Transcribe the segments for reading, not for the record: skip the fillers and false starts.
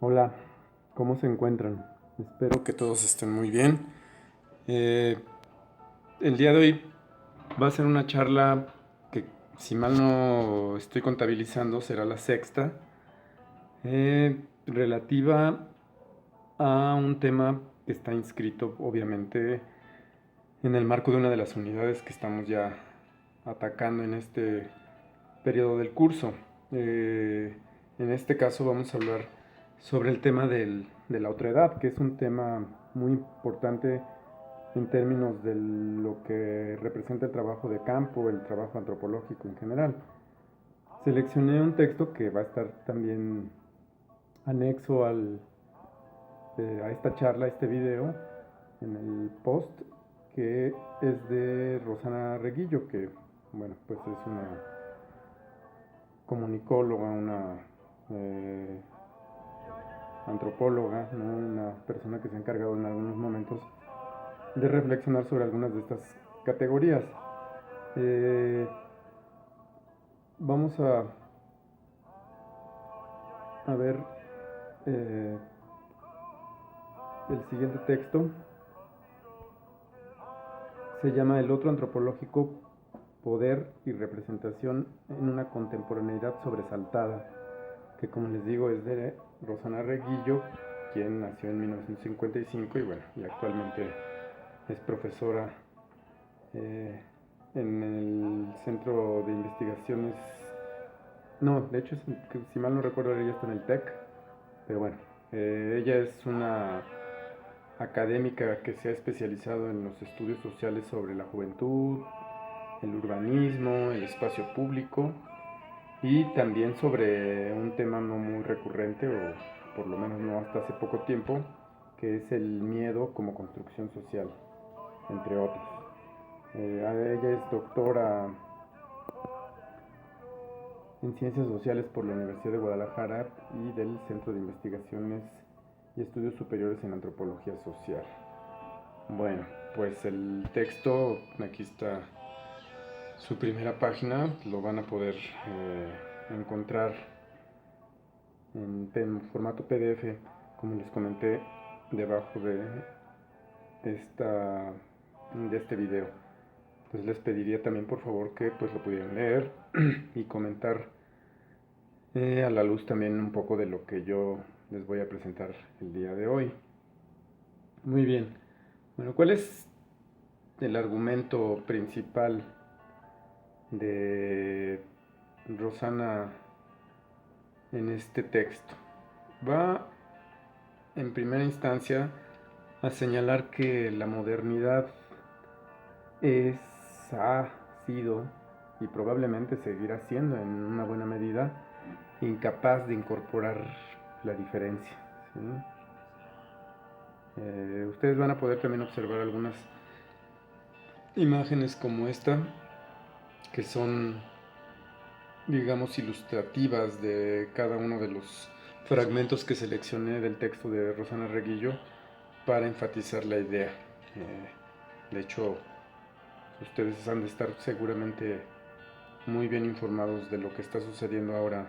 Hola, ¿cómo se encuentran? Espero que todos estén muy bien. Eh, el día de hoy va a ser una charla que, si mal no estoy contabilizando, será la sexta, relativa a un tema que está inscrito, obviamente, en el marco de una de las unidades que estamos ya atacando en este periodo del curso. En este caso vamos a hablar sobre el tema de la otredad, que es un tema muy importante en términos de lo que representa el trabajo de campo, el trabajo antropológico en general. Seleccioné un texto que va a estar también anexo a esta charla, a este video, en el post, que es de Rosana Reguillo, que, bueno, pues es una comunicóloga, una eh, antropóloga, ¿no? Una persona que se ha encargado en algunos momentos de reflexionar sobre algunas de estas categorías. Eh, vamos a ver eh, el siguiente texto. Se llama El otro antropológico, poder y representación en una contemporaneidad sobresaltada, que, como les digo, es de Rosana Reguillo, quien nació en 1955 y bueno, y actualmente es profesora eh, en el Centro de Investigaciones. No, de hecho, si mal no recuerdo, ella está en el TEC, pero bueno, ella es una académica que se ha especializado en los estudios sociales sobre la juventud, el urbanismo, el espacio público y también sobre un tema no muy recurrente, o por lo menos no hasta hace poco tiempo, que es el miedo como construcción social, entre otros. Ella es doctora en Ciencias Sociales por la Universidad de Guadalajara y del Centro de Investigaciones y Estudios Superiores en Antropología Social. Bueno, pues el texto, aquí está su primera página, lo van a poder encontrar en formato PDF, como les comenté, debajo esta, de este video. Entonces les pediría también por favor que pues lo pudieran leer y comentar a la luz también un poco de lo que yo les voy a presentar el día de hoy. Muy bien. Bueno, ¿cuál es el argumento principal de Rosana en este texto? Va en primera instancia a señalar que la modernidad es, ha sido y probablemente seguirá siendo en una buena medida incapaz de incorporar la diferencia, ¿sí? Ustedes van a poder también observar algunas imágenes como esta, que son, digamos, ilustrativas de cada uno de los fragmentos que seleccioné del texto de Rosana Reguillo para enfatizar la idea. De hecho, ustedes han de estar seguramente muy bien informados de lo que está sucediendo ahora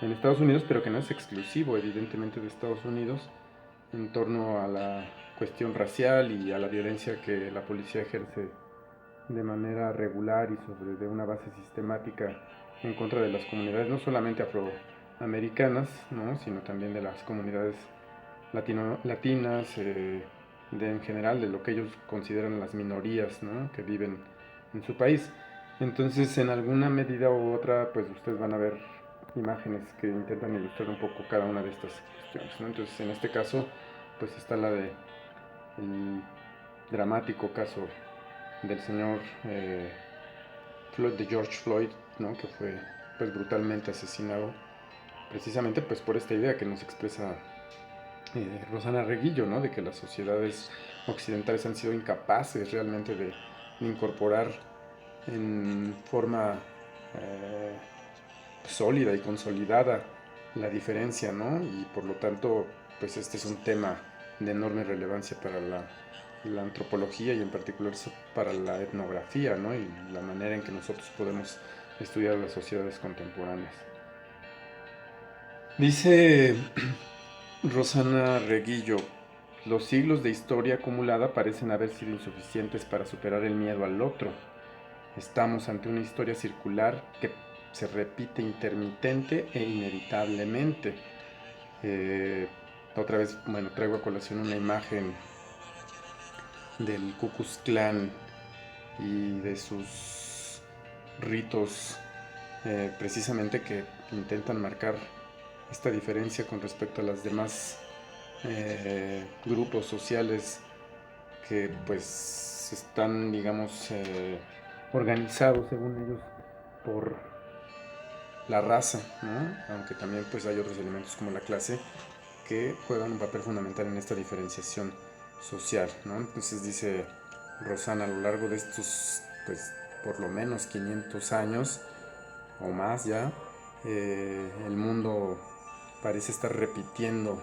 en Estados Unidos, pero que no es exclusivo, evidentemente, de Estados Unidos, en torno a la cuestión racial y a la violencia que la policía ejerce de manera regular y sobre de una base sistemática en contra de las comunidades no solamente afroamericanas, ¿no? Sino también de las comunidades latinas, en general de lo que ellos consideran las minorías, ¿no? Que viven en su país. Entonces, en alguna medida u otra, pues ustedes van a ver imágenes que intentan ilustrar un poco cada una de estas cuestiones, ¿no? Entonces, en este caso, pues está la de el dramático caso del señor de George Floyd, ¿no? Que fue pues brutalmente asesinado precisamente pues por esta idea que nos expresa Rosana Reguillo, ¿no? De que las sociedades occidentales han sido incapaces realmente de incorporar en forma eh, sólida y consolidada la diferencia, ¿no? Y por lo tanto, pues este es un tema de enorme relevancia para la antropología y en particular para la etnografía, ¿no? Y la manera en que nosotros podemos estudiar las sociedades contemporáneas. Dice Rosana Reguillo, los siglos de historia acumulada parecen haber sido insuficientes para superar el miedo al otro. Estamos ante una historia circular que se repite intermitente e inevitablemente. Eh, Otra vez, bueno, traigo a colación una imagen del Ku Klux Klan y de sus ritos, precisamente que intentan marcar esta diferencia con respecto a las demás grupos sociales que pues están, digamos, organizados según ellos por la raza, ¿no? Aunque también pues hay otros elementos como la clase que juegan un papel fundamental en esta diferenciación social, ¿no? Entonces dice Rosana, a lo largo de estos pues por lo menos 500 años o más ya, el mundo parece estar repitiendo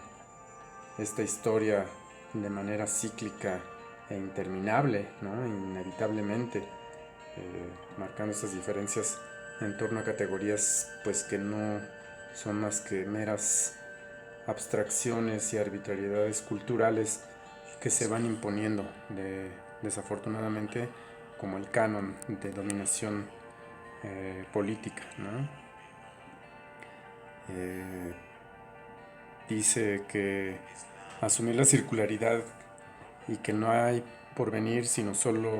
esta historia de manera cíclica e interminable, ¿no? Inevitablemente, marcando estas diferencias en torno a categorías pues que no son más que meras abstracciones y arbitrariedades culturales que se van imponiendo desafortunadamente como el canon de dominación política, ¿no? Eh, Dice que asumir la circularidad y que no hay porvenir sino solo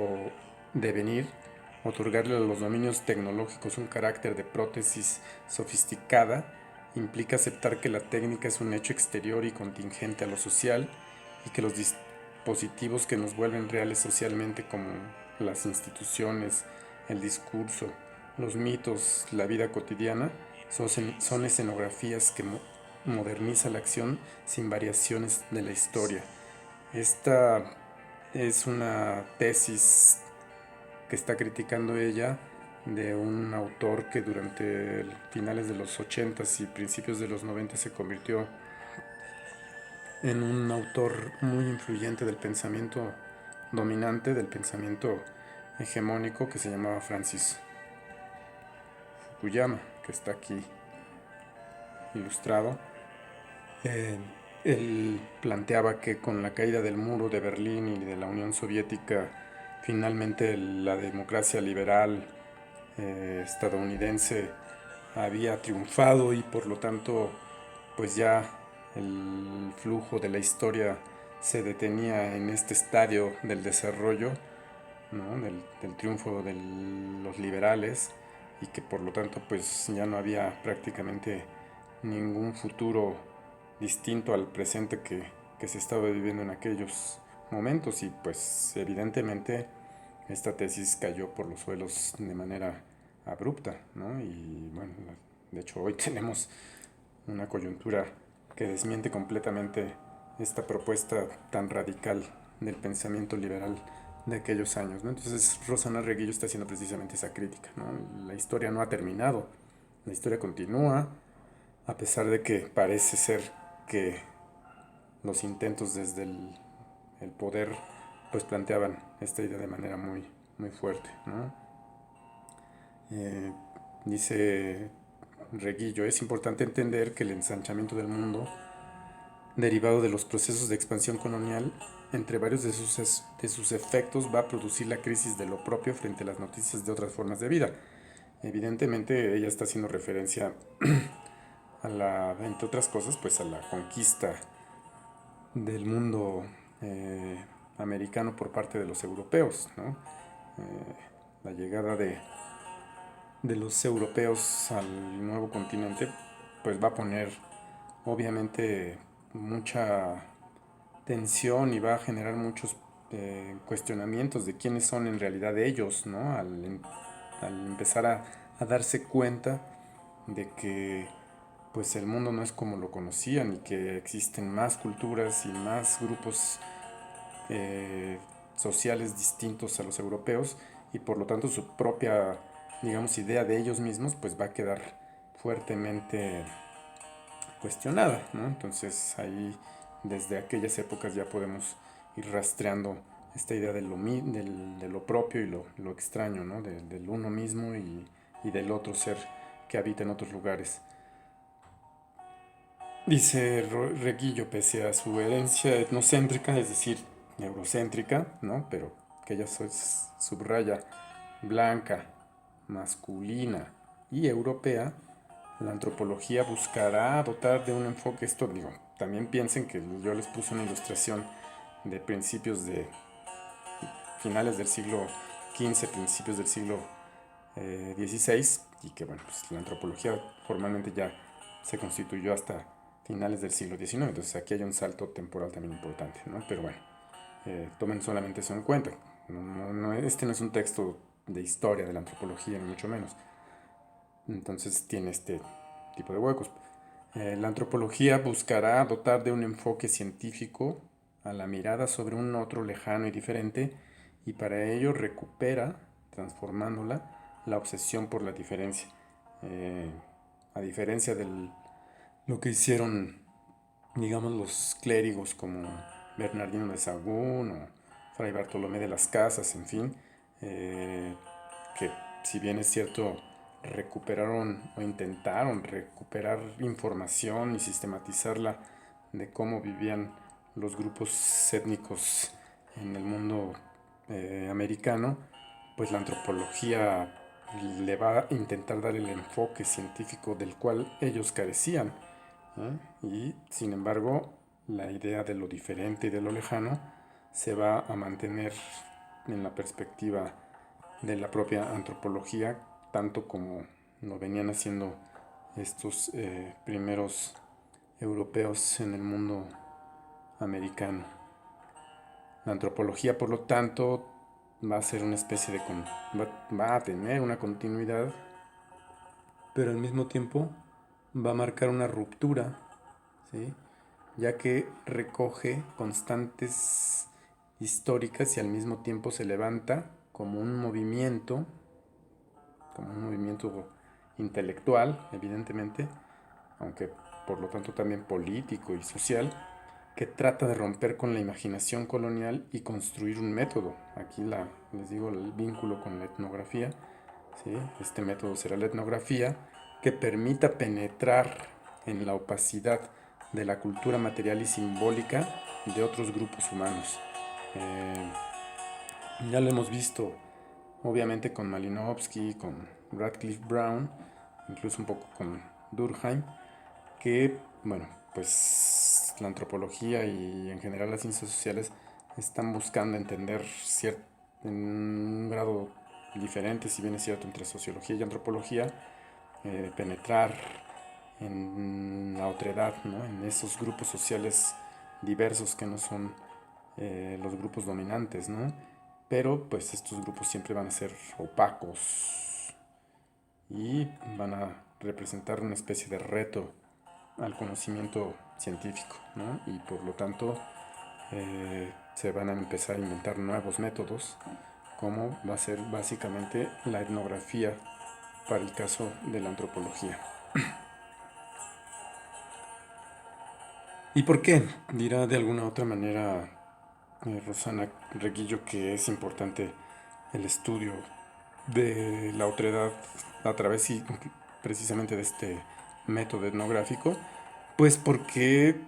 devenir, otorgarle a los dominios tecnológicos un carácter de prótesis sofisticada, implica aceptar que la técnica es un hecho exterior y contingente a lo social y que los dispositivos que nos vuelven reales socialmente como las instituciones, el discurso, los mitos, la vida cotidiana, son escenografías que moderniza la acción sin variaciones de la historia. Esta es una tesis que está criticando ella de un autor que durante finales de los 80s y principios de los 90 se convirtió en un autor muy influyente del pensamiento dominante, del pensamiento hegemónico, que se llamaba Francis Fukuyama, que está aquí ilustrado. Eh, Él planteaba que con la caída del muro de Berlín y de la Unión Soviética, finalmente la democracia liberal estadounidense había triunfado y por lo tanto pues ya el flujo de la historia se detenía en este estadio del desarrollo, ¿no? del triunfo de los liberales, y que por lo tanto pues ya no había prácticamente ningún futuro distinto al presente que se estaba viviendo en aquellos momentos, y pues evidentemente esta tesis cayó por los suelos de manera abrupta, ¿no? Y bueno, de hecho hoy tenemos una coyuntura que desmiente completamente esta propuesta tan radical del pensamiento liberal de aquellos años, ¿no? Entonces Rosana Reguillo está haciendo precisamente esa crítica, ¿no? La historia no ha terminado, la historia continúa, a pesar de que parece ser que los intentos desde el poder pues planteaban esta idea de manera muy, muy fuerte, ¿no? Eh, Dice Reguillo, es importante entender que el ensanchamiento del mundo, derivado de los procesos de expansión colonial, entre varios de sus efectos va a producir la crisis de lo propio frente a las noticias de otras formas de vida. Evidentemente ella está haciendo referencia a la, entre otras cosas, pues a la conquista del mundo americano por parte de los europeos, ¿no? La llegada de los europeos al nuevo continente pues va a poner obviamente mucha tensión y va a generar muchos cuestionamientos de quiénes son en realidad ellos, ¿no? Al empezar a darse cuenta de que pues el mundo no es como lo conocían y que existen más culturas y más grupos eh, sociales distintos a los europeos, y por lo tanto su propia, digamos, idea de ellos mismos pues va a quedar fuertemente cuestionada, ¿no? Entonces ahí desde aquellas épocas ya podemos ir rastreando esta idea de de lo propio y lo extraño, ¿no? Del uno mismo y del otro ser que habita en otros lugares. Dice Reguillo, pese a su herencia etnocéntrica, es decir, eurocéntrica, ¿no? Pero que ella subraya blanca, masculina y europea, la antropología buscará dotar de un enfoque, esto digo, también piensen que yo les puse una ilustración de principios de finales del siglo XV, principios del siglo XVI, y que bueno, pues la antropología formalmente ya se constituyó hasta finales del siglo XIX, entonces aquí hay un salto temporal también importante, ¿no? Pero bueno, tomen solamente eso en cuenta. Este no es un texto de historia de la antropología, ni mucho menos. Entonces tiene este tipo de huecos. La antropología buscará dotar de un enfoque científico a la mirada sobre un otro lejano y diferente, y para ello recupera, transformándola, la obsesión por la diferencia. Eh, a diferencia de lo que hicieron, digamos, los clérigos como Bernardino de Sahagún o Fray Bartolomé de las Casas, en fin, eh, que si bien es cierto, recuperaron o intentaron recuperar información y sistematizarla de cómo vivían los grupos étnicos en el mundo americano, pues la antropología le va a intentar dar el enfoque científico del cual ellos carecían. Y sin embargo, la idea de lo diferente y de lo lejano se va a mantener en la perspectiva de la propia antropología, tanto como lo venían haciendo estos primeros europeos en el mundo americano. La antropología, por lo tanto, va a ser una especie de... va a tener una continuidad, pero al mismo tiempo va a marcar una ruptura, ¿sí? Ya que recoge constantes históricas y al mismo tiempo se levanta como un movimiento intelectual, evidentemente, aunque por lo tanto también político y social, que trata de romper con la imaginación colonial y construir un método. Aquí les digo el vínculo con la etnografía, ¿sí? Este método será la etnografía que permita penetrar en la opacidad de la cultura material y simbólica de otros grupos humanos. Eh, ya lo hemos visto, obviamente, con Malinowski, con Radcliffe Brown, incluso un poco con Durkheim, que, bueno, pues la antropología y en general las ciencias sociales están buscando entender en un grado diferente, si bien es cierto, entre sociología y antropología, penetrar en la otredad, ¿no? En esos grupos sociales diversos que no son los grupos dominantes, ¿no? Pero pues estos grupos siempre van a ser opacos y van a representar una especie de reto al conocimiento científico, ¿no? Y por lo tanto se van a empezar a inventar nuevos métodos, como va a ser básicamente la etnografía para el caso de la antropología. ¿Y por qué? Dirá de alguna otra manera Rosana Reguillo que es importante el estudio de la otredad a través precisamente de este método etnográfico, pues porque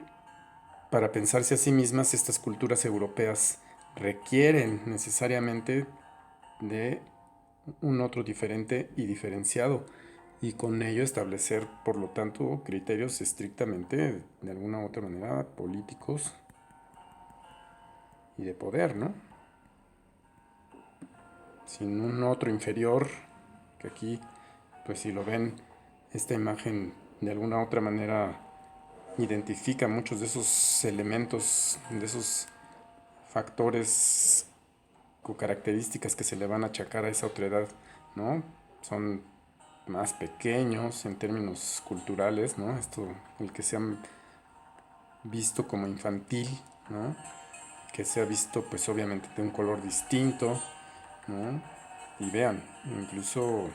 para pensarse a sí mismas estas culturas europeas requieren necesariamente de un otro diferente y diferenciado, y con ello establecer, por lo tanto, criterios estrictamente, de alguna u otra manera, políticos y de poder, ¿no? Sin un otro inferior, que aquí, pues si lo ven, esta imagen de alguna u otra manera identifica muchos de esos elementos, de esos factores o características que se le van a achacar a esa otredad, ¿no? Son más pequeños en términos culturales, ¿no? Esto, el que se han visto como infantil, ¿no? Que se ha visto pues obviamente de un color distinto, ¿no? Y vean, incluso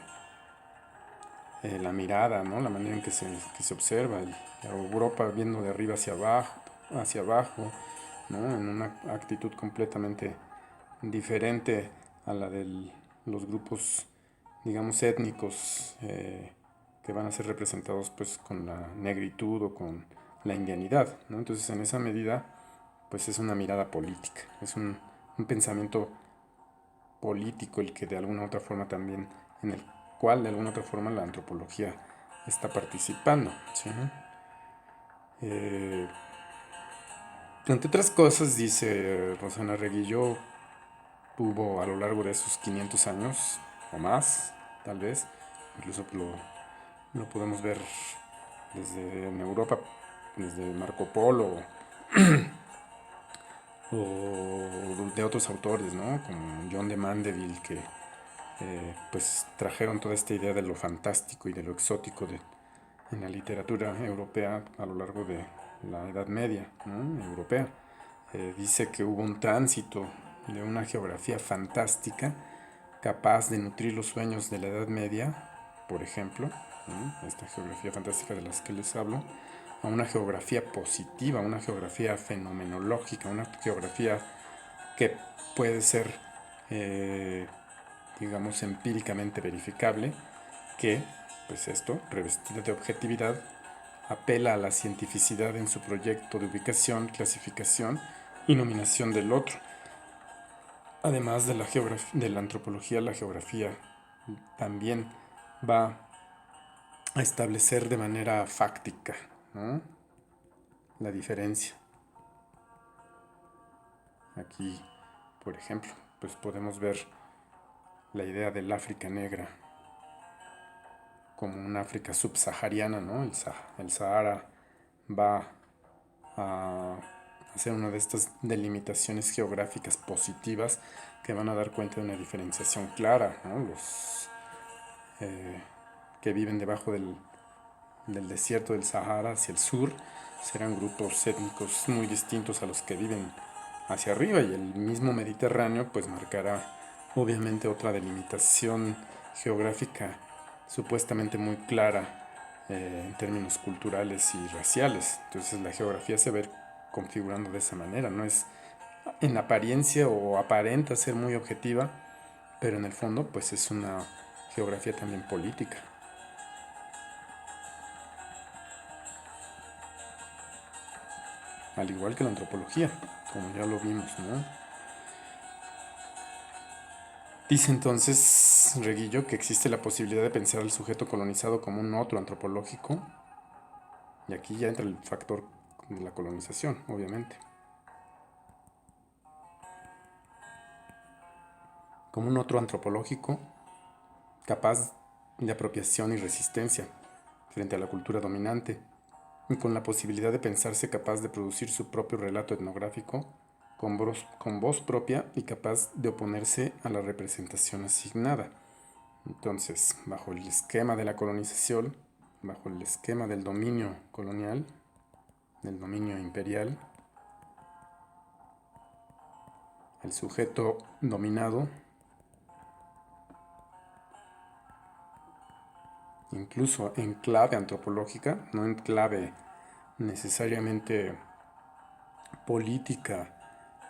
la mirada, ¿no? La manera en que se observa, la Europa viendo de arriba hacia abajo, ¿no? En una actitud completamente diferente a la de los grupos, digamos, étnicos que van a ser representados pues con la negritud o con la indianidad, ¿no? Entonces, en esa medida, pues es una mirada política, es un pensamiento político el que de alguna u otra forma también, en el cual de alguna u otra forma la antropología está participando, ¿sí? Eh, Entre otras cosas, dice Rosana Reguillo, hubo a lo largo de esos 500 años o más, tal vez, incluso lo podemos ver desde en Europa, desde Marco Polo o de otros autores, ¿no? Como John de Mandeville, que pues trajeron toda esta idea de lo fantástico y de lo exótico en la literatura europea a lo largo de la Edad Media, ¿no? Europea. Dice que hubo un tránsito de una geografía fantástica capaz de nutrir los sueños de la Edad Media, por ejemplo, ¿no? Esta geografía fantástica de las que les hablo, a una geografía positiva, una geografía fenomenológica, una geografía que puede ser, eh, digamos, empíricamente verificable, que, pues esto, revestida de objetividad, apela a la cientificidad en su proyecto de ubicación, clasificación y nominación del otro. Además de de la antropología, la geografía también va a establecer de manera fáctica, ¿no? La diferencia. Aquí, por ejemplo, pues podemos ver la idea del África negra como una África subsahariana, ¿no? El Sahara va a hacer una de estas delimitaciones geográficas positivas que van a dar cuenta de una diferenciación clara, ¿no? Los que viven debajo del desierto del Sahara hacia el sur serán grupos étnicos muy distintos a los que viven hacia arriba, y el mismo Mediterráneo pues marcará obviamente otra delimitación geográfica supuestamente muy clara en términos culturales y raciales. Entonces la geografía se ve configurando de esa manera, no es en apariencia o aparenta ser muy objetiva, pero en el fondo pues es una geografía también política. Al igual que la antropología, como ya lo vimos, ¿no? Dice entonces Reguillo que existe la posibilidad de pensar al sujeto colonizado como un otro antropológico, y aquí ya entra el factor de la colonización, obviamente. Como un otro antropológico capaz de apropiación y resistencia frente a la cultura dominante, y con la posibilidad de pensarse capaz de producir su propio relato etnográfico con voz propia y capaz de oponerse a la representación asignada. Entonces, bajo el esquema de la colonización, bajo el esquema del dominio colonial, del dominio imperial, el sujeto dominado, incluso en clave antropológica, no en clave necesariamente política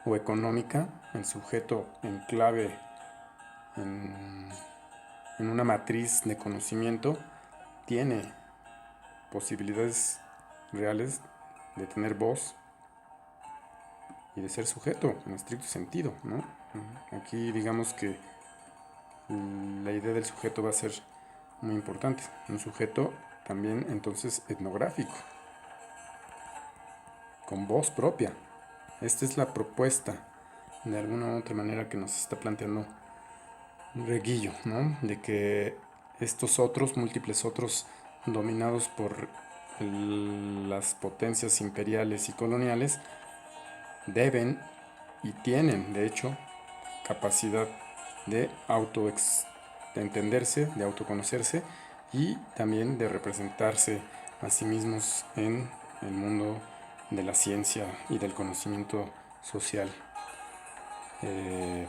o económica, el sujeto en clave en, en una matriz de conocimiento tiene posibilidades reales de tener voz y de ser sujeto en estricto sentido, ¿no? Aquí digamos que la idea del sujeto va a ser muy importante, un sujeto también entonces etnográfico, con voz propia. Esta es la propuesta de alguna u otra manera que nos está planteando Reguillo, ¿no? De que estos otros, múltiples otros, dominados por las potencias imperiales y coloniales, deben y tienen, de hecho, capacidad de de entenderse, de autoconocerse y también de representarse a sí mismos en el mundo de la ciencia y del conocimiento social. ¿Qué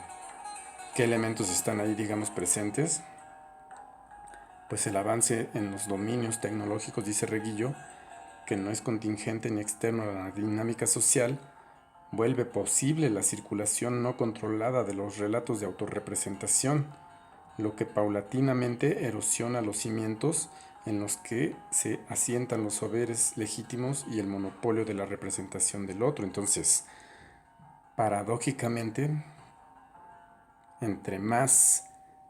elementos están ahí, digamos, presentes? Pues el avance en los dominios tecnológicos, dice Reguillo, que no es contingente ni externo a la dinámica social, vuelve posible la circulación no controlada de los relatos de autorrepresentación, lo que paulatinamente erosiona los cimientos en los que se asientan los saberes legítimos y el monopolio de la representación del otro. Entonces, paradójicamente, entre más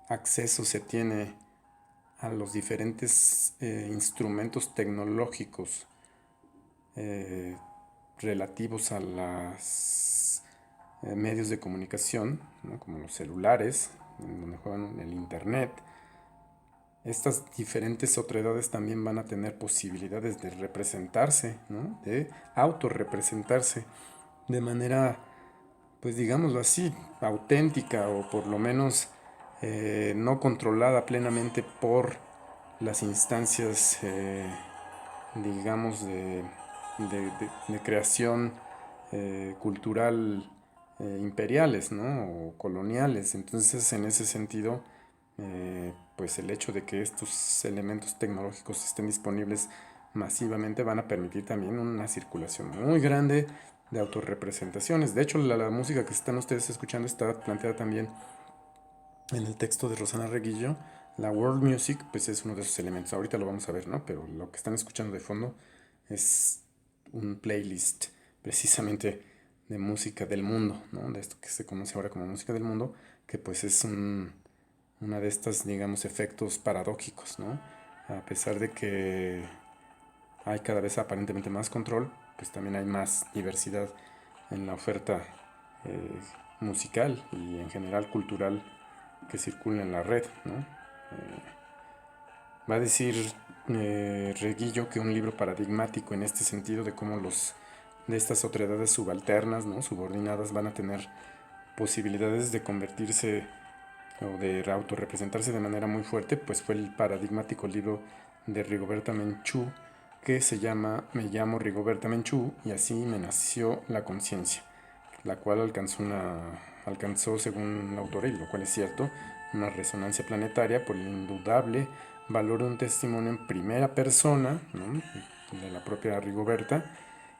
acceso se tiene a los diferentes instrumentos tecnológicos eh, relativos a los medios de comunicación, ¿no? Como los celulares, en donde juegan el internet, estas diferentes otredades también van a tener posibilidades de representarse, ¿no? De autorrepresentarse de manera, pues digámoslo así, auténtica, o por lo menos no controlada plenamente por las instancias, digamos, de creación cultural imperiales, ¿no? O coloniales. Entonces, en ese sentido, pues el hecho de que estos elementos tecnológicos estén disponibles masivamente van a permitir también una circulación muy grande de autorrepresentaciones. De hecho, la música que están ustedes escuchando está planteada también en el texto de Rosana Reguillo. La world music, pues es uno de esos elementos. Ahorita lo vamos a ver, ¿no? Pero lo que están escuchando de fondo es un playlist precisamente de música del mundo, ¿no? De esto que se conoce ahora como música del mundo, que pues es una de estas, digamos, efectos paradójicos, ¿no? A pesar de que hay cada vez aparentemente más control, pues también hay más diversidad en la oferta eh, musical y en general cultural que circula en la red, ¿no? Va a decir Reguillo que un libro paradigmático en este sentido de cómo de estas otredades subalternas, ¿no? Subordinadas, van a tener posibilidades de convertirse o de autorrepresentarse de manera muy fuerte, pues fue el paradigmático libro de Rigoberta Menchú, que se llama Me llamo Rigoberta Menchú y así me nació la conciencia, la cual alcanzó, según la autora, y lo cual es cierto, una resonancia planetaria por el indudable valor de un testimonio en primera persona, ¿no? De la propia Rigoberta,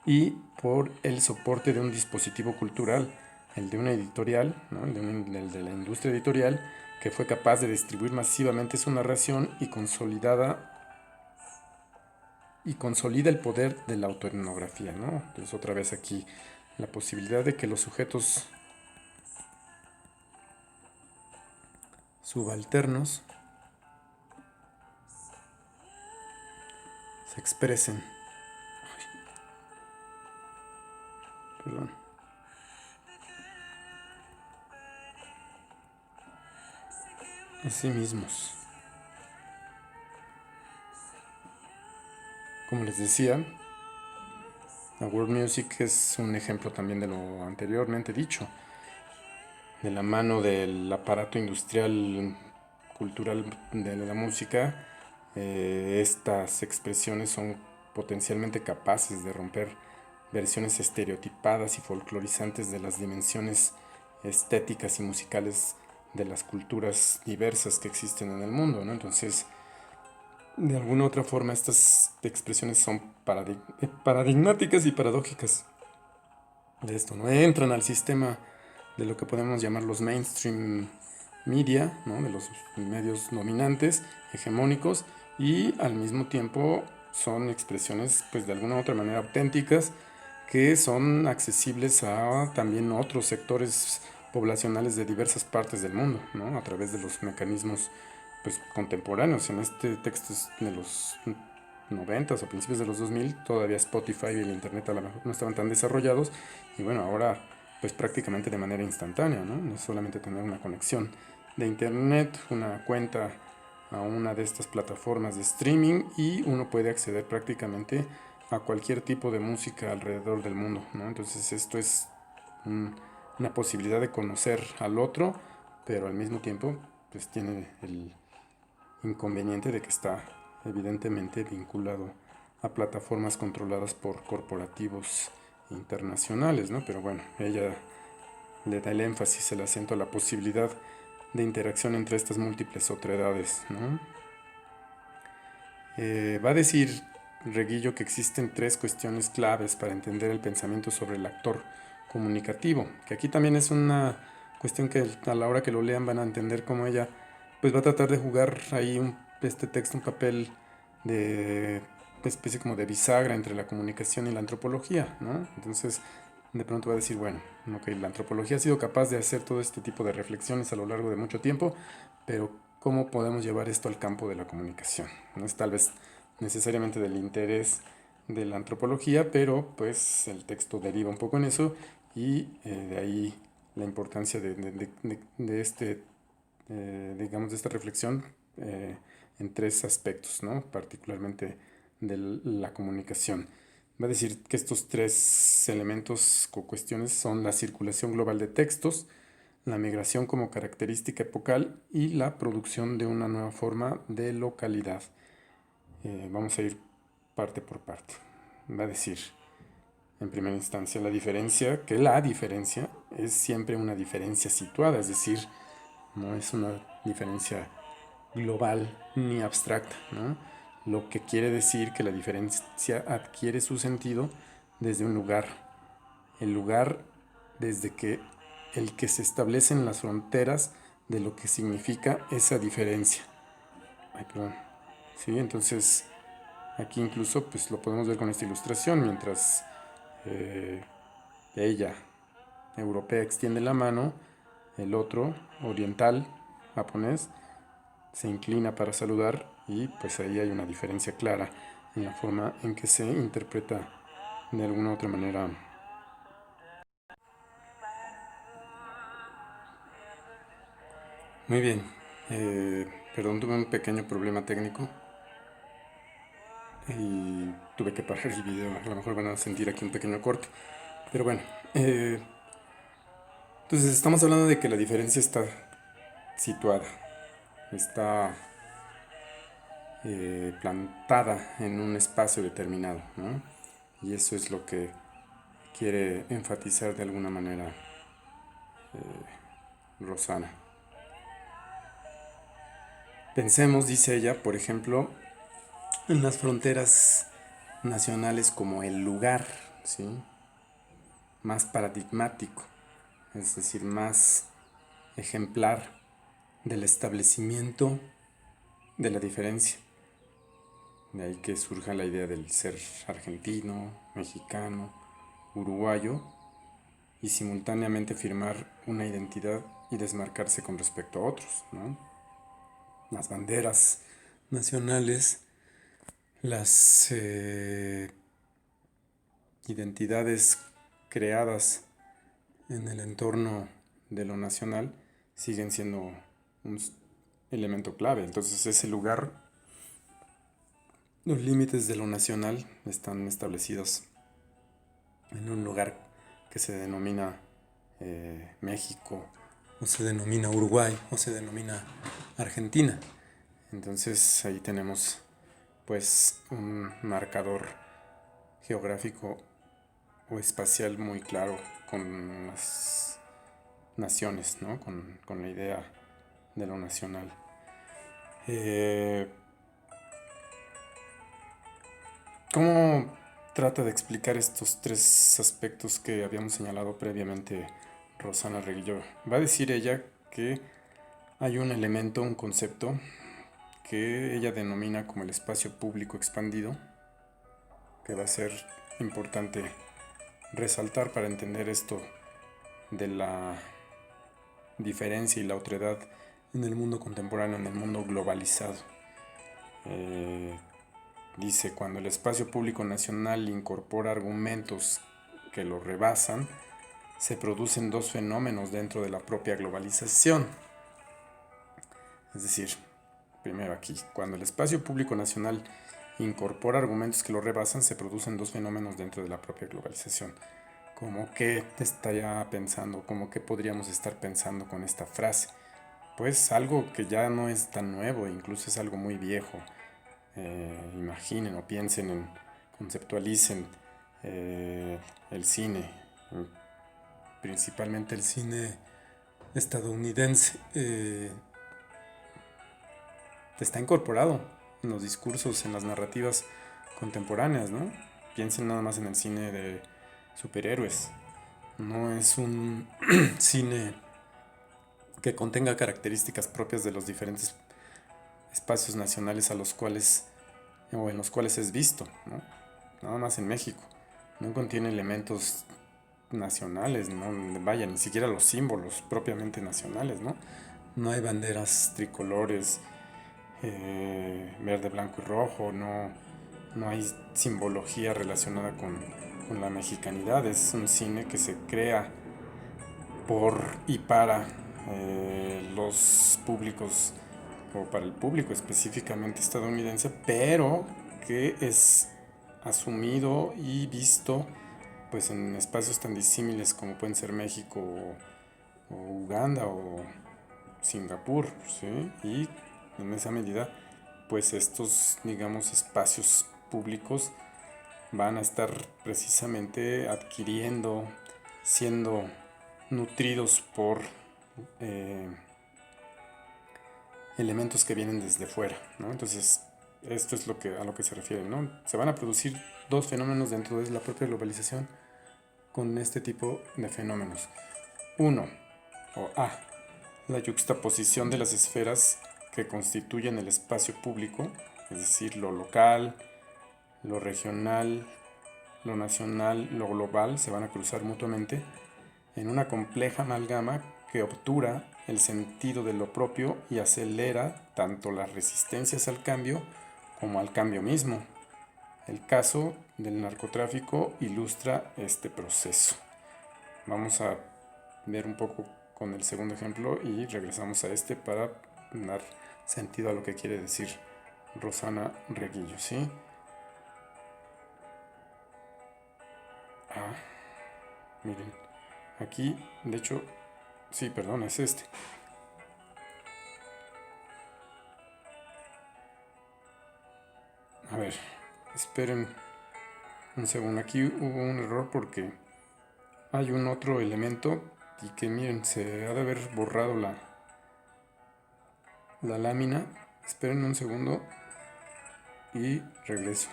y por el soporte de un dispositivo cultural, el de una editorial, ¿no? el de la industria editorial, que fue capaz de distribuir masivamente su narración y consolida el poder de la autoetnografía, ¿no? Entonces otra vez aquí la posibilidad de que los sujetos subalternos se expresen, perdón, a sí mismos. Como les decía, la world music es un ejemplo también de lo anteriormente dicho, de la mano del aparato industrial cultural de la música. Estas expresiones son potencialmente capaces de romper versiones estereotipadas y folclorizantes de las dimensiones estéticas y musicales de las culturas diversas que existen en el mundo, ¿no? Entonces, de alguna u otra forma, estas expresiones son paradigmáticas y paradójicas de esto, ¿no? Entran al sistema de lo que podemos llamar los mainstream media, ¿no? De los medios dominantes, hegemónicos, y al mismo tiempo son expresiones, pues de alguna u otra manera auténticas, que son accesibles a también otros sectores poblacionales de diversas partes del mundo, ¿no? A través de los mecanismos, pues, contemporáneos. En este texto es de los 90 o principios de los 2000, todavía Spotify y el internet a lo mejor no estaban tan desarrollados, y bueno, ahora pues prácticamente de manera instantánea, ¿no? No es solamente tener una conexión de internet, una cuenta a una de estas plataformas de streaming, y uno puede acceder prácticamente a cualquier tipo de música alrededor del mundo, ¿no? Entonces esto es una posibilidad de conocer al otro, pero al mismo tiempo pues tiene el inconveniente de que está evidentemente vinculado a plataformas controladas por corporativos internacionales, ¿no? Pero bueno, ella le da el énfasis, el acento a la posibilidad de interacción entre estas múltiples otredades, ¿no? Va a decir Reguillo que existen tres cuestiones claves para entender el pensamiento sobre el actor comunicativo, que aquí también es una cuestión que a la hora que lo lean van a entender cómo ella pues va a tratar de jugar ahí este texto un papel de especie como de bisagra entre la comunicación y la antropología, ¿no? Entonces, de pronto va a decir, bueno, ok, la antropología ha sido capaz de hacer todo este tipo de reflexiones a lo largo de mucho tiempo, pero ¿cómo podemos llevar esto al campo de la comunicación? No es tal vez necesariamente del interés de la antropología, pero pues el texto deriva un poco en eso y de ahí la importancia de este, digamos, de esta reflexión en tres aspectos, ¿no? Particularmente de la comunicación. Va a decir que estos tres elementos o cuestiones son la circulación global de textos, la migración como característica epocal y la producción de una nueva forma de localidad. Vamos a ir parte por parte. Va a decir, en primera instancia, que la diferencia es siempre una diferencia situada, es decir, no es una diferencia global ni abstracta, ¿no? Lo que quiere decir que la diferencia adquiere su sentido desde un lugar. El lugar desde que el que se establecen las fronteras de lo que significa esa diferencia. Ay, perdón. Sí, entonces aquí incluso pues lo podemos ver con esta ilustración, mientras eh, ella, europea, extiende la mano, el otro, oriental, japonés, se inclina para saludar y pues ahí hay una diferencia clara en la forma en que se interpreta de alguna u otra manera. Muy bien, perdón, tuve un pequeño problema técnico y tuve que parar el video. A lo mejor van a sentir aquí un pequeño corte, pero bueno. eh, entonces estamos hablando de que la diferencia está situada, está plantada en un espacio determinado, ¿no? Y eso es lo que quiere enfatizar de alguna manera Rosana. Pensemos, dice ella, por ejemplo, en las fronteras nacionales como el lugar, ¿sí? Más paradigmático, es decir, más ejemplar del establecimiento de la diferencia. De ahí que surja la idea del ser argentino, mexicano, uruguayo y simultáneamente firmar una identidad y desmarcarse con respecto a otros, ¿no? Las banderas nacionales, las identidades creadas en el entorno de lo nacional siguen siendo un elemento clave. Entonces ese lugar, los límites de lo nacional están establecidos en un lugar que se denomina México, o se denomina Uruguay, o se denomina Argentina. Entonces ahí tenemos pues un marcador geográfico o espacial muy claro con las naciones, ¿no? Con la idea de lo nacional. ¿Cómo trata de explicar estos tres aspectos que habíamos señalado previamente Rosana Reguillo? Va a decir ella que hay un elemento, un concepto que ella denomina como el espacio público expandido, que va a ser importante resaltar para entender esto de la diferencia y la otredad en el mundo contemporáneo, en el mundo globalizado. Dice, cuando el espacio público nacional incorpora argumentos que lo rebasan, se producen dos fenómenos dentro de la propia globalización. Es decir, primero aquí, cuando el espacio público nacional incorpora argumentos que lo rebasan, se producen dos fenómenos dentro de la propia globalización. ¿Cómo que estaría pensando? ¿Cómo que podríamos estar pensando con esta frase? Pues algo que ya no es tan nuevo, incluso es algo muy viejo. Imaginen o piensen conceptualicen el cine, principalmente el cine estadounidense, está incorporado en los discursos, en las narrativas contemporáneas, ¿no? Piensen nada más en el cine de superhéroes. No es un cine que contenga características propias de los diferentes espacios nacionales a los cuales o en los cuales es visto, ¿no? Nada más en México. No contiene elementos nacionales, ¿no? Vaya, ni siquiera los símbolos propiamente nacionales, ¿no? No hay banderas tricolores, verde, blanco y rojo, no hay simbología relacionada con la mexicanidad. Es un cine que se crea por y para los públicos, o para el público específicamente estadounidense, pero que es asumido y visto pues en espacios tan disímiles como pueden ser México o Uganda o Singapur, ¿sí? Y en esa medida pues estos, digamos, espacios públicos van a estar precisamente adquiriendo, siendo nutridos por eh, elementos que vienen desde fuera, ¿no? Entonces, esto es a lo que se refiere, ¿no? Se van a producir dos fenómenos dentro de la propia globalización con este tipo de fenómenos. Uno, o A, la yuxtaposición de las esferas que constituyen el espacio público, es decir, lo local, lo regional, lo nacional, lo global, se van a cruzar mutuamente en una compleja amalgama que obtura el sentido de lo propio y acelera tanto las resistencias al cambio como al cambio mismo. El caso del narcotráfico ilustra este proceso. Vamos a ver un poco con el segundo ejemplo y regresamos a este para dar sentido a lo que quiere decir Rosana Reguillo, ¿sí? Ah, miren, aquí, de hecho, sí, perdón, es este. A ver, esperen un segundo. Aquí hubo un error porque hay un otro elemento y que miren, se ha de haber borrado la lámina. Esperen un segundo y regreso.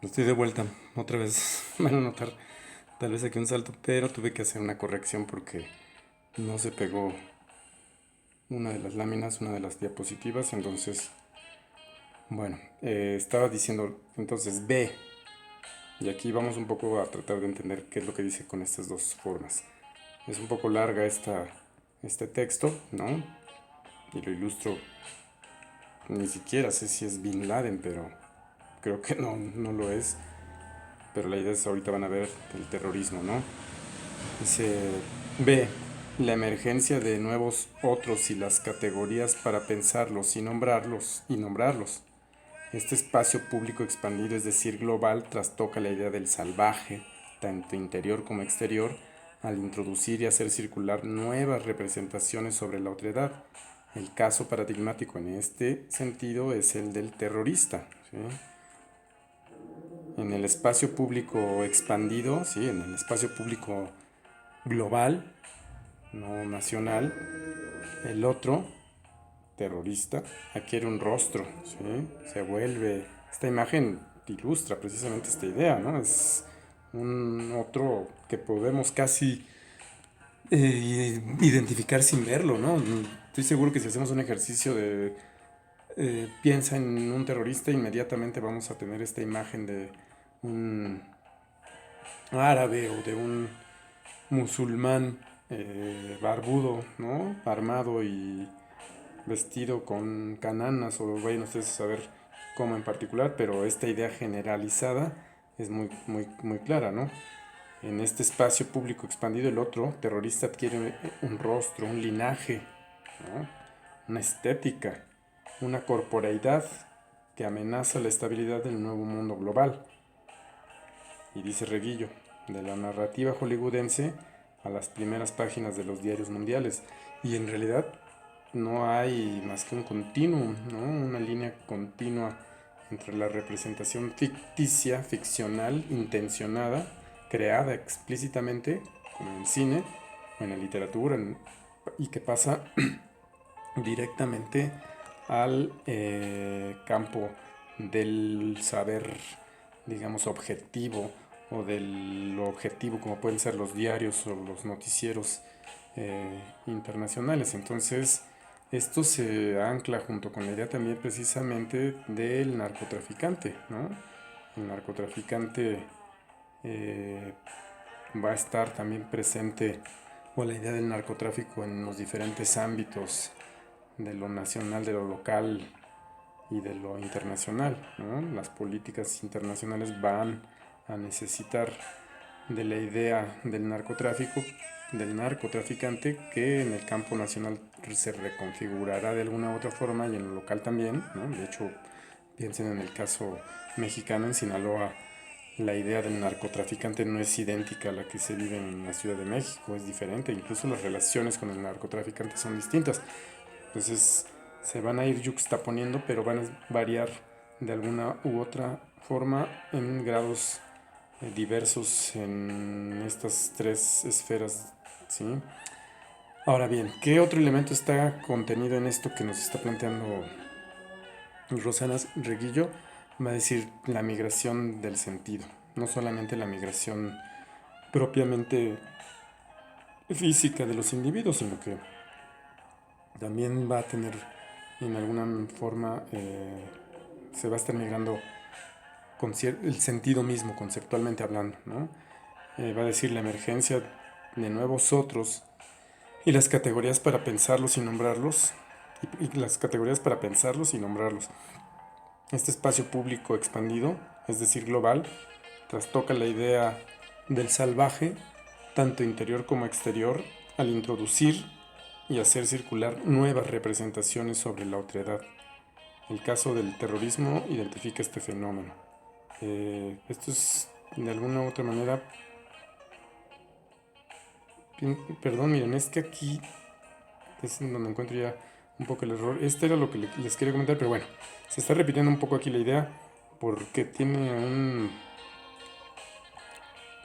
Estoy de vuelta. Otra vez van a notar tal vez aquí un salto, pero tuve que hacer una corrección porque no se pegó una de las láminas, una de las diapositivas. Entonces, bueno, estaba diciendo entonces B. Y aquí vamos un poco a tratar de entender qué es lo que dice con estas dos formas. Es un poco larga este texto, ¿no? Y lo ilustro, ni siquiera sé si es Bin Laden, pero creo que no lo es. Pero la idea es ahorita van a ver el terrorismo, ¿no? Dice B. La emergencia de nuevos otros y las categorías para pensarlos y nombrarlos. Este espacio público expandido, es decir, global, trastoca la idea del salvaje, tanto interior como exterior, al introducir y hacer circular nuevas representaciones sobre la otredad. El caso paradigmático en este sentido es el del terrorista, ¿sí? En el espacio público expandido, ¿sí? En el espacio público global, no nacional, el otro terrorista adquiere un rostro, ¿sí? Se vuelve, esta imagen ilustra precisamente esta idea, ¿no? Es un otro que podemos casi identificar sin verlo, ¿no? Estoy seguro que si hacemos un ejercicio de piensa en un terrorista, inmediatamente vamos a tener esta imagen de un árabe o de un musulmán barbudo, ¿no? Armado y vestido con cananas, o vayan ustedes a saber cómo en particular, pero esta idea generalizada es muy clara, ¿no? En este espacio público expandido, el otro terrorista adquiere un rostro, un linaje, ¿no? Una estética, una corporeidad que amenaza la estabilidad del nuevo mundo global. Y dice Reguillo, de la narrativa hollywoodense a las primeras páginas de los diarios mundiales. Y en realidad no hay más que un continuum, ¿no? Una línea continua entre la representación ficticia, ficcional, intencionada, creada explícitamente, como en el cine o en la literatura, y que pasa directamente al campo del saber, digamos, objetivo, o del objetivo como pueden ser los diarios o los noticieros internacionales. Entonces, esto se ancla junto con la idea también precisamente del narcotraficante, ¿no? El narcotraficante eh, va a estar también presente, o la idea del narcotráfico en los diferentes ámbitos de lo nacional, de lo local y de lo internacional, ¿no? Las políticas internacionales van a necesitar de la idea del narcotráfico, del narcotraficante, que en el campo nacional se reconfigurará de alguna u otra forma y en lo local también, ¿no? De hecho, piensen en el caso mexicano, en Sinaloa, la idea del narcotraficante no es idéntica a la que se vive en la Ciudad de México, es diferente, incluso las relaciones con el narcotraficante son distintas. Entonces se van a ir yuxtaponiendo, pero van a variar de alguna u otra forma en grados diversos en estas tres esferas, ¿sí? Ahora bien, ¿qué otro elemento está contenido en esto que nos está planteando Rosana Reguillo? Va a decir la migración del sentido, no solamente la migración propiamente física de los individuos, sino que también va a tener en alguna forma, se va a estar migrando con el sentido mismo, conceptualmente hablando, ¿no? Va a decir la emergencia de nuevos otros y las categorías para pensarlos y nombrarlos, y las categorías para pensarlos y nombrarlos. Este espacio público expandido, es decir, global, trastoca la idea del salvaje, tanto interior como exterior, al introducir y hacer circular nuevas representaciones sobre la otredad. El caso del terrorismo identifica este fenómeno. Esto es de alguna u otra manera. Perdón, miren, es que aquí es en donde encuentro ya un poco el error. Este era lo que les quería comentar, pero bueno, se está repitiendo un poco aquí la idea porque tiene un.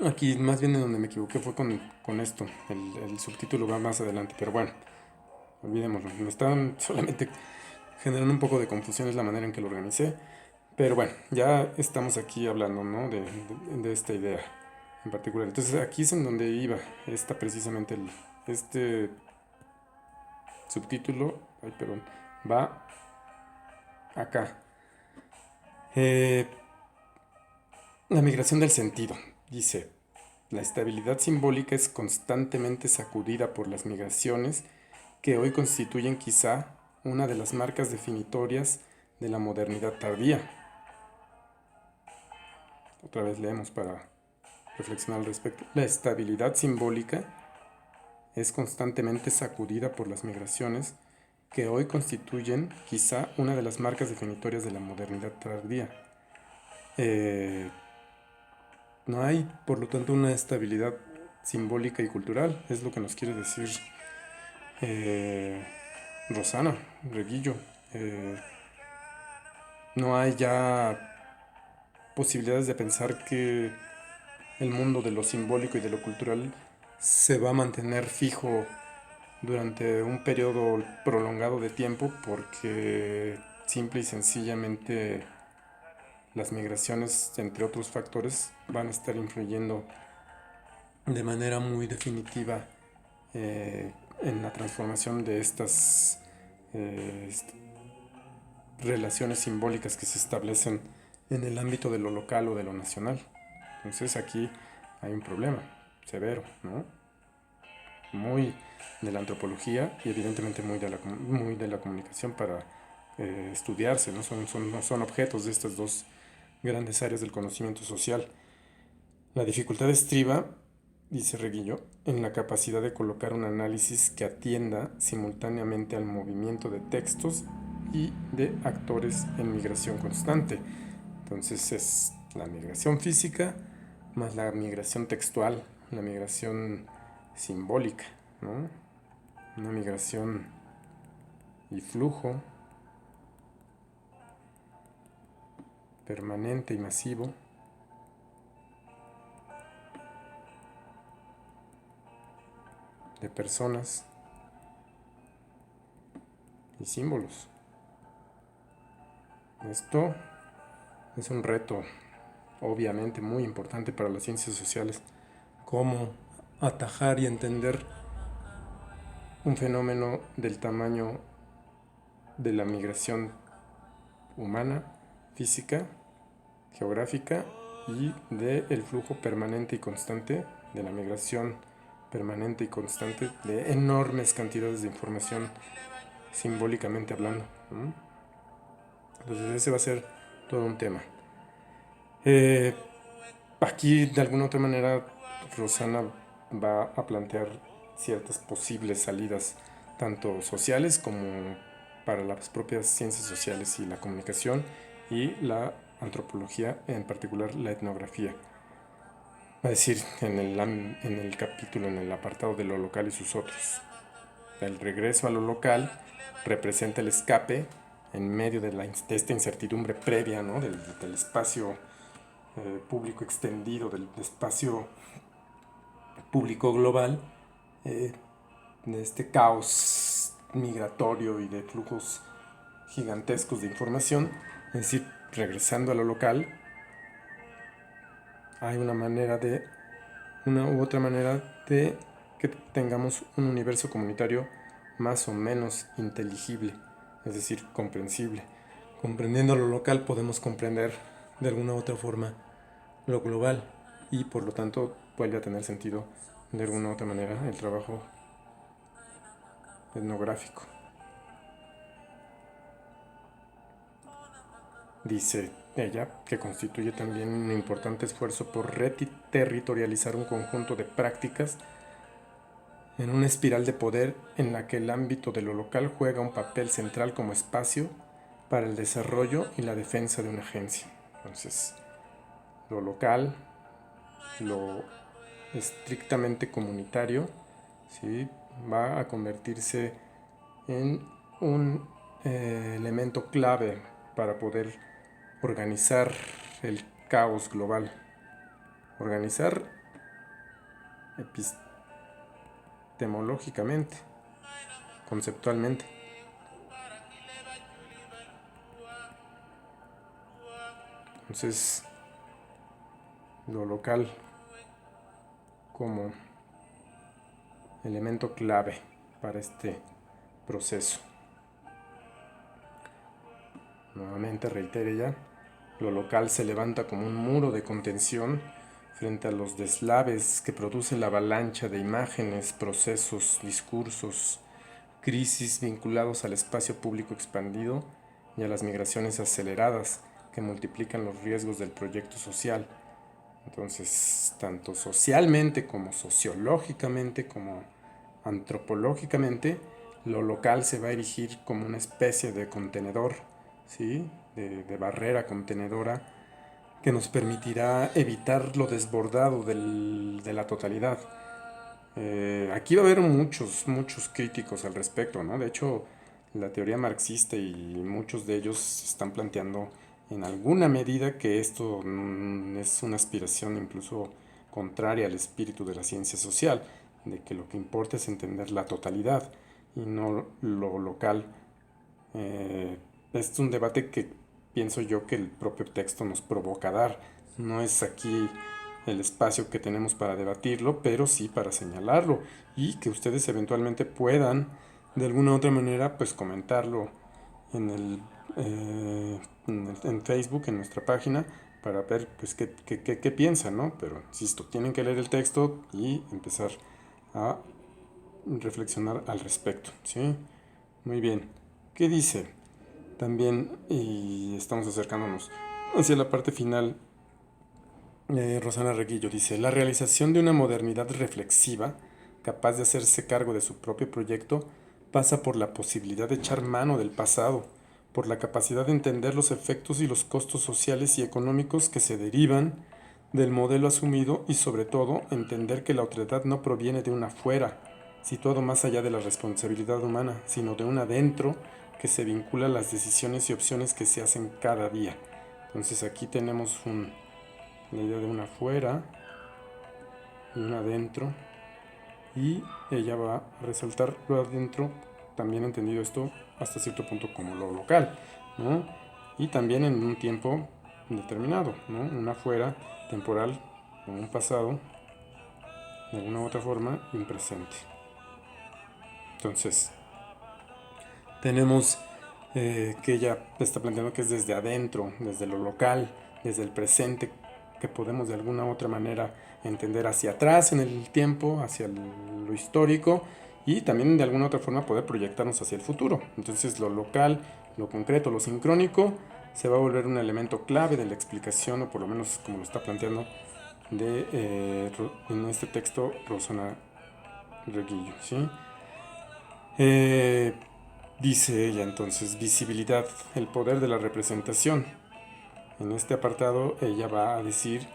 Aquí más bien en donde me equivoqué fue con esto. El subtítulo va más adelante, pero bueno, olvidémoslo. Me estaban solamente generando un poco de confusión, es la manera en que lo organicé. Pero bueno, ya estamos aquí hablando, ¿no? De esta idea en particular. Entonces aquí es en donde iba. Está precisamente este subtítulo. Ay, perdón. Va acá. Eh, la migración del sentido. Dice, la estabilidad simbólica es constantemente sacudida por las migraciones que hoy constituyen quizá una de las marcas definitorias de la modernidad tardía. Otra vez leemos para reflexionar al respecto. La estabilidad simbólica es constantemente sacudida por las migraciones que hoy constituyen quizá una de las marcas definitorias de la modernidad tardía. No hay, por lo tanto, una estabilidad simbólica y cultural, es lo que nos quiere decir eh, Rosana Reguillo. No hay ya posibilidades de pensar que el mundo de lo simbólico y de lo cultural se va a mantener fijo durante un periodo prolongado de tiempo porque simple y sencillamente las migraciones, entre otros factores, van a estar influyendo de manera muy definitiva en la transformación de estas eh, relaciones simbólicas que se establecen en el ámbito de lo local o de lo nacional. Entonces aquí hay un problema severo, ¿no? Muy de la antropología y evidentemente muy de la comunicación para estudiarse, ¿no? Son objetos de estas dos grandes áreas del conocimiento social. La dificultad estriba, dice Reguillo, en la capacidad de colocar un análisis que atienda simultáneamente al movimiento de textos y de actores en migración constante. Entonces es la migración física más la migración textual, la migración simbólica, ¿no? Una migración y flujo permanente y masivo de personas y símbolos. Esto es un reto obviamente muy importante para las ciencias sociales, cómo atajar y entender un fenómeno del tamaño de la migración humana, física, geográfica y del flujo permanente y constante, de la migración permanente y constante de enormes cantidades de información simbólicamente hablando, ¿no? Entonces ese va a ser todo un tema. Aquí de alguna otra manera Rosana va a plantear ciertas posibles salidas, tanto sociales como para las propias ciencias sociales y la comunicación y la antropología, en particular la etnografía. Va a decir en el capítulo, en el apartado de lo local y sus otros. El regreso a lo local representa el escape en medio de esta incertidumbre previa, ¿no? del espacio público extendido, del espacio público global, eh, de este caos migratorio y de flujos gigantescos de información. Es decir, regresando a lo local, hay una u otra manera de que tengamos un universo comunitario más o menos inteligible, es decir, comprensible. Comprendiendo lo local podemos comprender de alguna u otra forma lo global y por lo tanto vuelve a tener sentido de alguna u otra manera el trabajo etnográfico. Dice ella que constituye también un importante esfuerzo por territorializar un conjunto de prácticas en una espiral de poder en la que el ámbito de lo local juega un papel central como espacio para el desarrollo y la defensa de una agencia. Entonces, lo local, lo estrictamente comunitario, ¿sí? Va a convertirse en un elemento clave para poder organizar el caos global, organizar epistemológicamente, conceptualmente. Entonces, lo local como elemento clave para este proceso. Nuevamente reitero ya, lo local se levanta como un muro de contención frente a los deslaves que produce la avalancha de imágenes, procesos, discursos, crisis vinculados al espacio público expandido y a las migraciones aceleradas que multiplican los riesgos del proyecto social. Entonces, tanto socialmente como sociológicamente como antropológicamente, lo local se va a erigir como una especie de contenedor, ¿sí? de barrera contenedora que nos permitirá evitar lo desbordado de la totalidad. Aquí va a haber muchos críticos al respecto, ¿no? De hecho, la teoría marxista y muchos de ellos están planteando en alguna medida que esto es una aspiración incluso contraria al espíritu de la ciencia social, de que lo que importa es entender la totalidad y no lo local. Es un debate que pienso yo que el propio texto nos provoca dar. No es aquí el espacio que tenemos para debatirlo, pero sí para señalarlo y que ustedes eventualmente puedan de alguna u otra manera pues comentarlo en en Facebook, en nuestra página, para ver pues qué piensan, ¿no? Pero insisto, tienen que leer el texto y empezar a reflexionar al respecto, ¿sí? Muy bien. ¿Qué dice? También, y estamos acercándonos hacia la parte final, Rosana Reguillo dice, la realización de una modernidad reflexiva, capaz de hacerse cargo de su propio proyecto, pasa por la posibilidad de echar mano del pasado, por la capacidad de entender los efectos y los costos sociales y económicos que se derivan del modelo asumido y sobre todo entender que la otredad no proviene de un afuera, situado más allá de la responsabilidad humana, sino de un adentro que se vincula a las decisiones y opciones que se hacen cada día. Entonces aquí tenemos la idea de un afuera y un adentro, y ella va a resaltar lo adentro, también entendido esto hasta cierto punto como lo local, ¿no? Y también en un tiempo determinado, ¿no? Un afuera temporal, un pasado, de alguna u otra forma, y un presente. Entonces, tenemos que ella está planteando que es desde adentro, desde lo local, desde el presente, que podemos de alguna u otra manera entender hacia atrás en el tiempo, hacia lo histórico, y también de alguna otra forma poder proyectarnos hacia el futuro. Entonces lo local, lo concreto, lo sincrónico se va a volver un elemento clave de la explicación, o por lo menos como lo está planteando en este texto Rosana Reguillo, ¿sí? Dice ella entonces, visibilidad, el poder de la representación. En este apartado ella va a decir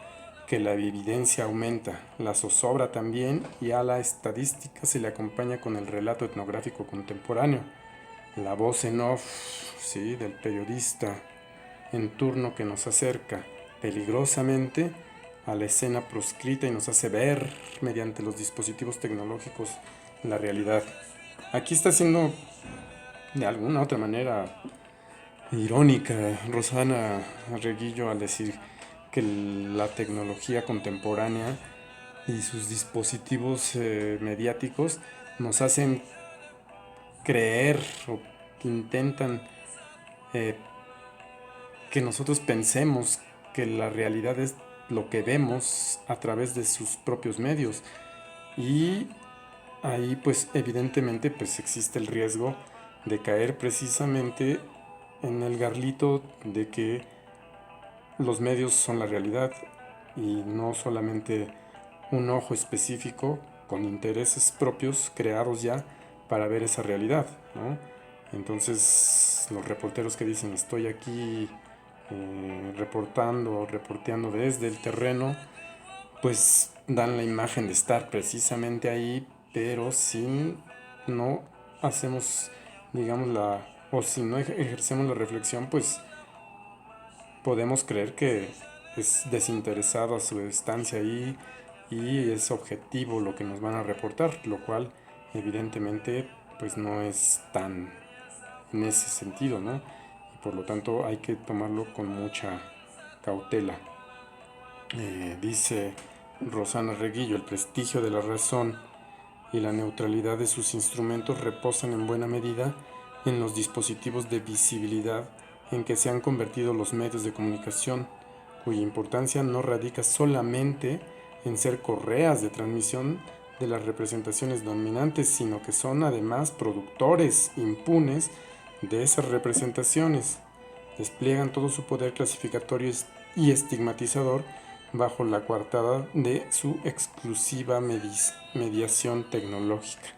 que la evidencia aumenta, la zozobra también, y a la estadística se le acompaña con el relato etnográfico contemporáneo, la voz en off, ¿sí?, del periodista en turno que nos acerca peligrosamente a la escena proscrita y nos hace ver mediante los dispositivos tecnológicos la realidad. Aquí está siendo de alguna otra manera irónica Rosana Reguillo al decir que la tecnología contemporánea y sus dispositivos mediáticos nos hacen creer o que intentan eh, que nosotros pensemos que la realidad es lo que vemos a través de sus propios medios, y ahí pues evidentemente pues existe el riesgo de caer precisamente en el garlito de que los medios son la realidad y no solamente un ojo específico con intereses propios creados ya para ver esa realidad, ¿no? Entonces los reporteros que dicen estoy aquí reporteando desde el terreno, pues dan la imagen de estar precisamente ahí, pero sin no hacemos, digamos, o si no ejercemos la reflexión, pues podemos creer que es desinteresada su estancia ahí y es objetivo lo que nos van a reportar, lo cual evidentemente pues no es tan en ese sentido, ¿no? Y por lo tanto hay que tomarlo con mucha cautela. Dice Rosana Reguillo, el prestigio de la razón y la neutralidad de sus instrumentos reposan en buena medida en los dispositivos de visibilidad en que se han convertido los medios de comunicación, cuya importancia no radica solamente en ser correas de transmisión de las representaciones dominantes, sino que son además productores impunes de esas representaciones. Despliegan todo su poder clasificatorio y estigmatizador bajo la coartada de su exclusiva mediación tecnológica.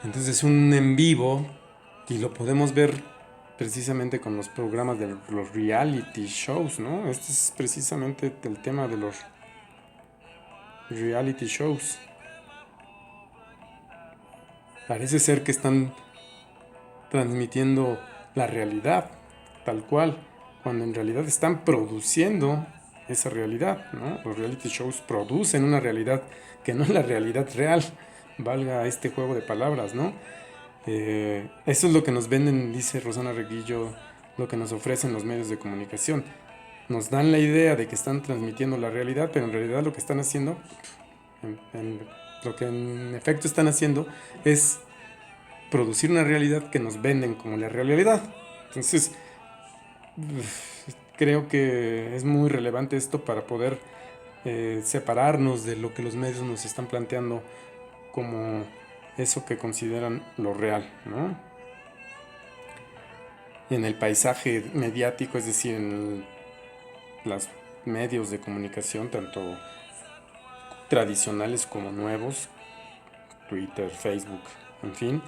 Entonces un en vivo, y lo podemos ver precisamente con los programas de los reality shows, ¿no? Este es precisamente el tema de los reality shows. Parece ser que están transmitiendo la realidad tal cual, cuando en realidad están produciendo esa realidad, ¿no? Los reality shows producen una realidad que no es la realidad real, valga este juego de palabras, ¿no? Eso es lo que nos venden, dice Rosana Reguillo, lo que nos ofrecen los medios de comunicación. Nos dan la idea de que están transmitiendo la realidad, pero en realidad lo que están haciendo, lo que en efecto están haciendo es producir una realidad que nos venden como la realidad. Entonces, creo que es muy relevante esto para poder separarnos de lo que los medios nos están planteando como eso que consideran lo real, ¿no? En el paisaje mediático, es decir, en los medios de comunicación, tanto tradicionales como nuevos, Twitter, Facebook, en fin,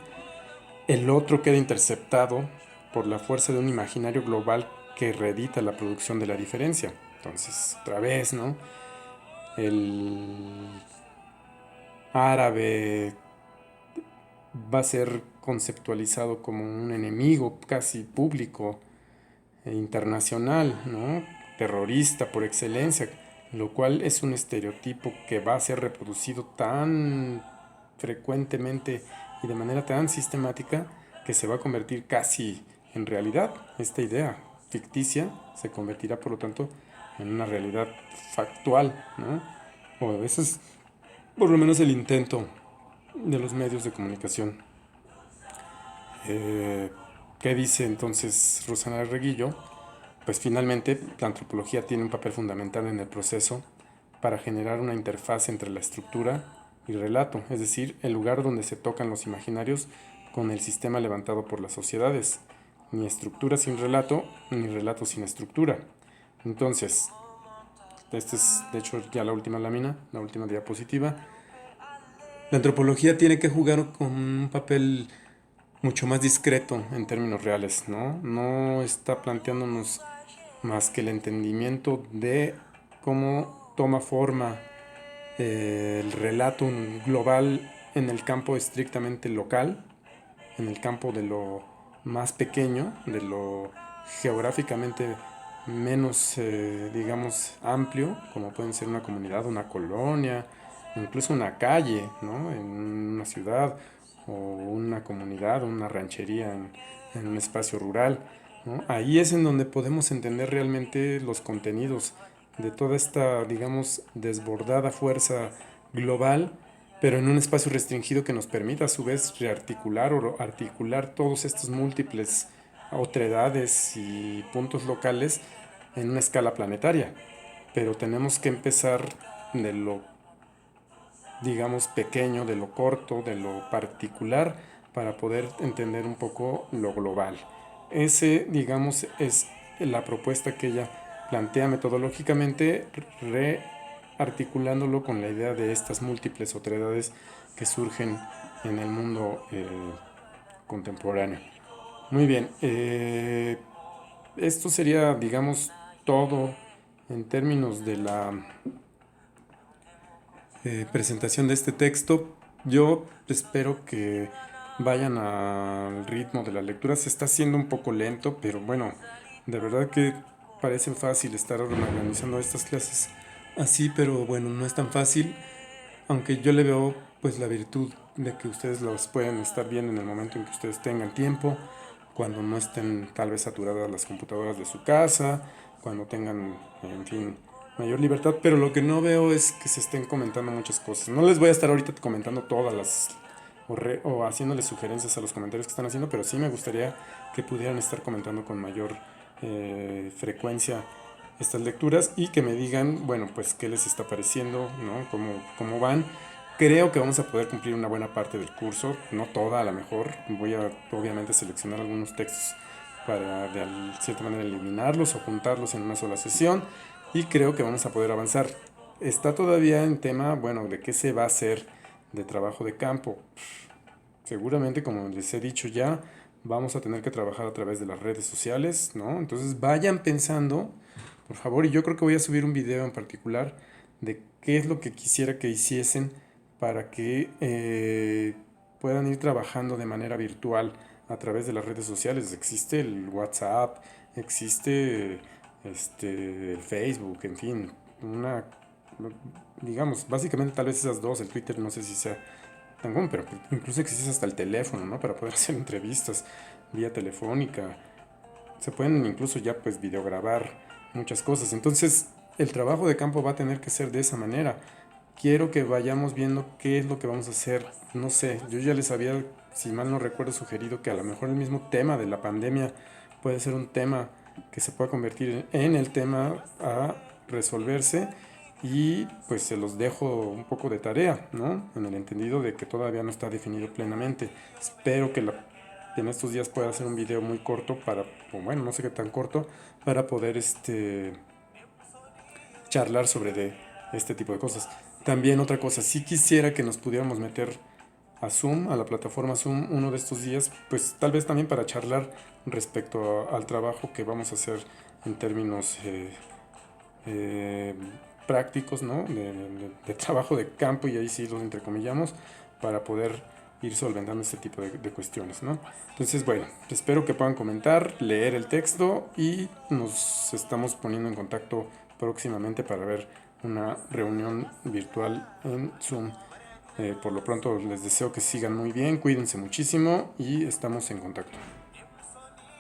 el otro queda interceptado por la fuerza de un imaginario global que reedita la producción de la diferencia. Entonces, otra vez, ¿no? El árabe va a ser conceptualizado como un enemigo casi público e internacional, ¿no? Terrorista por excelencia, lo cual es un estereotipo que va a ser reproducido tan frecuentemente y de manera tan sistemática que se va a convertir casi en realidad. Esta idea ficticia se convertirá por lo tanto en una realidad factual, ¿no? O a veces por lo menos el intento de los medios de comunicación. ¿Qué dice entonces Rosana Reguillo? Pues finalmente la antropología tiene un papel fundamental en el proceso para generar una interfaz entre la estructura y relato, es decir, el lugar donde se tocan los imaginarios con el sistema levantado por las sociedades. Ni estructura sin relato, ni relato sin estructura. Entonces, esta es de hecho ya la última lámina, la última diapositiva. La antropología tiene que jugar con un papel mucho más discreto en términos reales, ¿no? No está planteándonos más que el entendimiento de cómo toma forma el relato global en el campo estrictamente local, en el campo de lo más pequeño, de lo geográficamente menos, digamos, amplio, como pueden ser una comunidad, una colonia, incluso una calle, ¿no? En una ciudad, o una comunidad, una ranchería en un espacio rural, ¿no? Ahí es en donde podemos entender realmente los contenidos de toda esta, digamos, desbordada fuerza global, pero en un espacio restringido que nos permita a su vez rearticular o articular todos estos múltiples otredades y puntos locales en una escala planetaria. Pero tenemos que empezar de lo, digamos, pequeño, de lo corto, de lo particular, para poder entender un poco lo global. Ese, digamos, es la propuesta que ella plantea metodológicamente, rearticulándolo con la idea de estas múltiples otredades que surgen en el mundo contemporáneo. Muy bien, esto sería, digamos, todo en términos de la presentación de este texto. Yo espero que vayan al ritmo de la lectura. Se está haciendo un poco lento, pero bueno, de verdad que parece fácil estar organizando estas clases así, pero bueno, no es tan fácil, aunque yo le veo pues la virtud de que ustedes los pueden estar viendo en el momento en que ustedes tengan tiempo, cuando no estén tal vez saturadas las computadoras de su casa, cuando tengan, en fin, mayor libertad, pero lo que no veo es que se estén comentando muchas cosas. No les voy a estar ahorita comentando todas las o haciéndoles sugerencias a los comentarios que están haciendo, pero sí me gustaría que pudieran estar comentando con mayor frecuencia estas lecturas y que me digan, bueno, pues qué les está pareciendo, ¿no? Cómo van. Creo que vamos a poder cumplir una buena parte del curso, no toda a lo mejor. Voy a obviamente seleccionar algunos textos para de cierta manera eliminarlos o juntarlos en una sola sesión y creo que vamos a poder avanzar. Está todavía en tema, bueno, de qué se va a hacer de trabajo de campo. Seguramente, como les he dicho ya, vamos a tener que trabajar a través de las redes sociales, ¿no? Entonces vayan pensando, por favor, y yo creo que voy a subir un video en particular de qué es lo que quisiera que hiciesen para que puedan ir trabajando de manera virtual a través de las redes sociales. Existe el WhatsApp, existe el Facebook, en fin, digamos, básicamente tal vez esas dos, el Twitter no sé si sea tan común, pero incluso existe hasta el teléfono, ¿no? Para poder hacer entrevistas vía telefónica. Se pueden incluso ya pues videograbar muchas cosas. Entonces el trabajo de campo va a tener que ser de esa manera. Quiero que vayamos viendo qué es lo que vamos a hacer. No sé, yo ya les había, si mal no recuerdo, sugerido que a lo mejor el mismo tema de la pandemia puede ser un tema que se pueda convertir en el tema a resolverse y pues se los dejo un poco de tarea, ¿no? En el entendido de que todavía no está definido plenamente. Espero que en estos días pueda hacer un video muy corto para, o bueno, no sé qué tan corto, para poder charlar sobre este tipo de cosas. También otra cosa, si quisiera que nos pudiéramos meter a Zoom, a la plataforma Zoom, uno de estos días, pues tal vez también para charlar respecto al trabajo que vamos a hacer en términos eh, prácticos, ¿no? De trabajo de campo, y ahí sí los entrecomillamos, para poder ir solventando este tipo de cuestiones, ¿no? Entonces, bueno, espero que puedan comentar, leer el texto y nos estamos poniendo en contacto próximamente para ver una reunión virtual en Zoom. Por lo pronto les deseo que sigan muy bien, cuídense muchísimo y estamos en contacto.